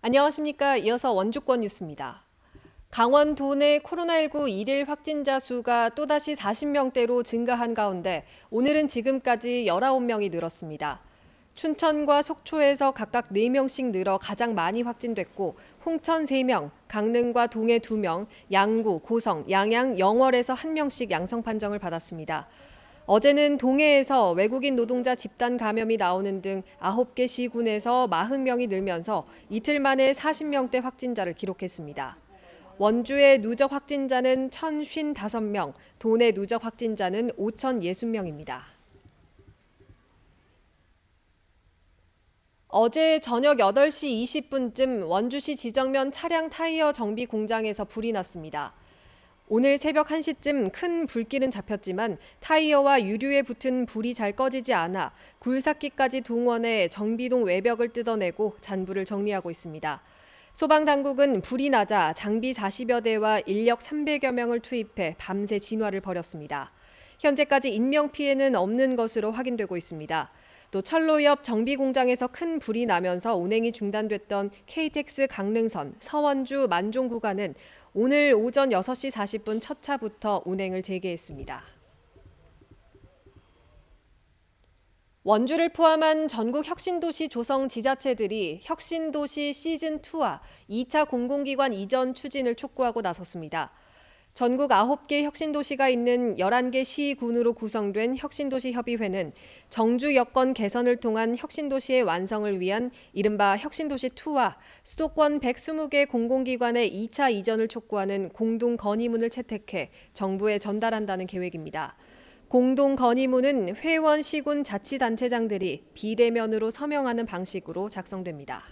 안녕하십니까. 이어서 원주권 뉴스입니다. 강원도 내 코로나19 일일 확진자 수가 또다시 40명대로 증가한 가운데 오늘은 지금까지 19명이 늘었습니다. 춘천과 속초에서 각각 4명씩 늘어 가장 많이 확진됐고 홍천 3명, 강릉과 동해 2명, 양구, 고성, 양양, 영월에서 1명씩 양성 판정을 받았습니다. 어제는 동해에서 외국인 노동자 집단 감염이 나오는 등 9개 시군에서 40명이 늘면서 이틀 만에 40명대 확진자를 기록했습니다. 원주의 누적 확진자는 1,055명, 도내 누적 확진자는 5,060명입니다. 어제 저녁 8시 20분쯤 원주시 지정면 차량 타이어 정비 공장에서 불이 났습니다. 오늘 새벽 1시쯤 큰 불길은 잡혔지만 타이어와 유류에 붙은 불이 잘 꺼지지 않아 굴삭기까지 동원해 정비동 외벽을 뜯어내고 잔불을 정리하고 있습니다. 소방당국은 불이 나자 장비 40여 대와 인력 300여 명을 투입해 밤새 진화를 벌였습니다. 현재까지 인명피해는 없는 것으로 확인되고 있습니다. 또 철로 옆 정비 공장에서 큰 불이 나면서 운행이 중단됐던 KTX 강릉선 서원주 만종 구간은 오늘 오전 6시 40분 첫 차부터 운행을 재개했습니다. 원주를 포함한 전국 혁신도시 조성 지자체들이 혁신도시 시즌2와 2차 공공기관 이전 추진을 촉구하고 나섰습니다. 전국 9개 혁신도시가 있는 11개 시군으로 구성된 혁신도시협의회는 정주 여건 개선을 통한 혁신도시의 완성을 위한 이른바 혁신도시2와 수도권 120개 공공기관의 2차 이전을 촉구하는 공동 건의문을 채택해 정부에 전달한다는 계획입니다. 공동 건의문은 회원 시군 자치단체장들이 비대면으로 서명하는 방식으로 작성됩니다.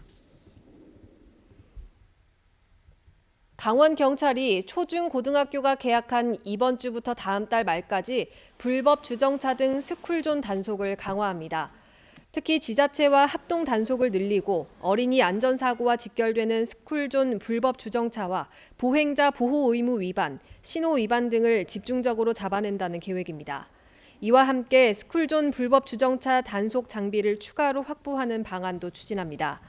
강원경찰이 초중고등학교가 개학한 이번 주부터 다음 달 말까지 불법 주정차 등 스쿨존 단속을 강화합니다. 특히 지자체와 합동 단속을 늘리고 어린이 안전사고와 직결되는 스쿨존 불법 주정차와 보행자 보호 의무 위반, 신호 위반 등을 집중적으로 잡아낸다는 계획입니다. 이와 함께 스쿨존 불법 주정차 단속 장비를 추가로 확보하는 방안도 추진합니다.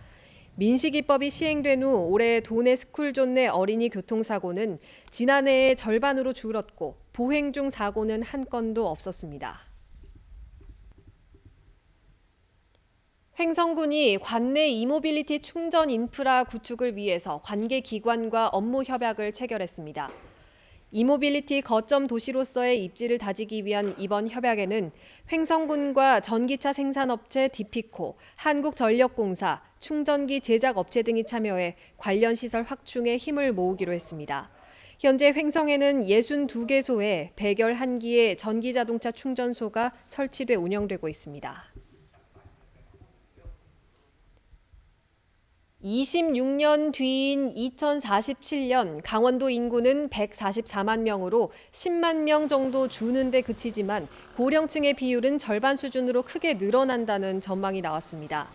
민식이법이 시행된 후 올해 도내 스쿨존 내 어린이 교통사고는 지난해의 절반으로 줄었고 보행 중 사고는 한 건도 없었습니다. 횡성군이 관내 이모빌리티 충전 인프라 구축을 위해서 관계 기관과 업무 협약을 체결했습니다. 이모빌리티 거점 도시로서의 입지를 다지기 위한 이번 협약에는 횡성군과 전기차 생산업체 디피코, 한국전력공사, 충전기 제작업체 등이 참여해 관련 시설 확충에 힘을 모으기로 했습니다. 현재 횡성에는 62개소에 111기의 전기자동차 충전소가 설치돼 운영되고 있습니다. 26년 뒤인 2047년 강원도 인구는 144만 명으로 10만 명 정도 주는 데 그치지만 고령층의 비율은 절반 수준으로 크게 늘어난다는 전망이 나왔습니다.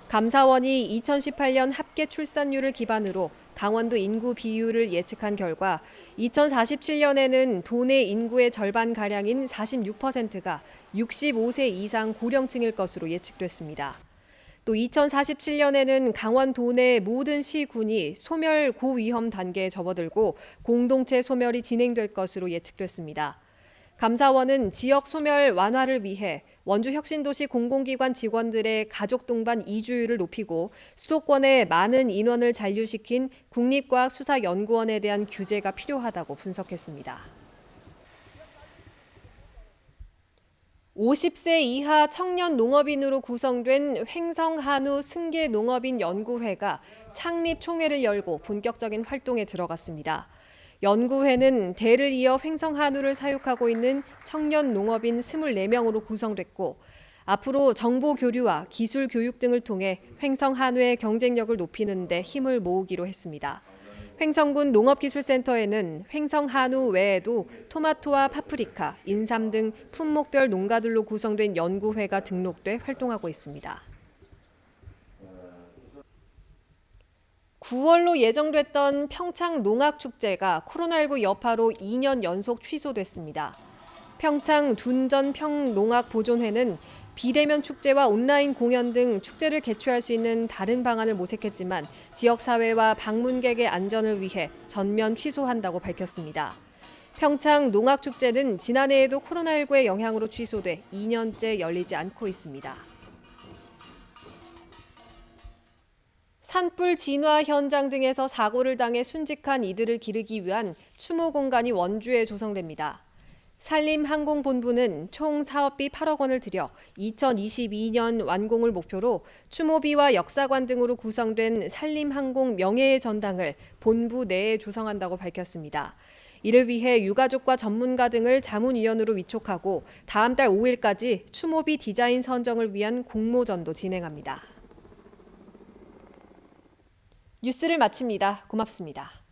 감사원이 2018년 합계 출산율을 기반으로 강원도 인구 비율을 예측한 결과 2047년에는 도내 인구의 절반가량인 46%가 65세 이상 고령층일 것으로 예측됐습니다. 또 2047년에는 강원도 내 모든 시군이 소멸 고위험 단계에 접어들고 공동체 소멸이 진행될 것으로 예측됐습니다. 감사원은 지역 소멸 완화를 위해 원주 혁신도시 공공기관 직원들의 가족 동반 이주율을 높이고 수도권에 많은 인원을 잔류시킨 국립과학수사연구원에 대한 규제가 필요하다고 분석했습니다. 50세 이하 청년 농업인으로 구성된 횡성한우 승계농업인 연구회가 창립 총회를 열고 본격적인 활동에 들어갔습니다. 연구회는 대를 이어 횡성한우를 사육하고 있는 청년 농업인 24명으로 구성됐고 앞으로 정보 교류와 기술 교육 등을 통해 횡성한우의 경쟁력을 높이는 데 힘을 모으기로 했습니다. 횡성군 농업기술센터에는 횡성한우 외에도 토마토와 파프리카, 인삼 등 품목별 농가들로 구성된 연구회가 등록돼 활동하고 있습니다. 9월로 예정됐던 평창 농악축제가 코로나19 여파로 2년 연속 취소됐습니다. 평창 둔전 평농악보존회는 비대면 축제와 온라인 공연 등 축제를 개최할 수 있는 다른 방안을 모색했지만 지역사회와 방문객의 안전을 위해 전면 취소한다고 밝혔습니다. 평창 농악축제는 지난해에도 코로나19의 영향으로 취소돼 2년째 열리지 않고 있습니다. 산불 진화 현장 등에서 사고를 당해 순직한 이들을 기르기 위한 추모 공간이 원주에 조성됩니다. 산림항공본부는 총 사업비 8억 원을 들여 2022년 완공을 목표로 추모비와 역사관 등으로 구성된 산림항공 명예의 전당을 본부 내에 조성한다고 밝혔습니다. 이를 위해 유가족과 전문가 등을 자문위원으로 위촉하고 다음 달 5일까지 추모비 디자인 선정을 위한 공모전도 진행합니다. 뉴스를 마칩니다. 고맙습니다.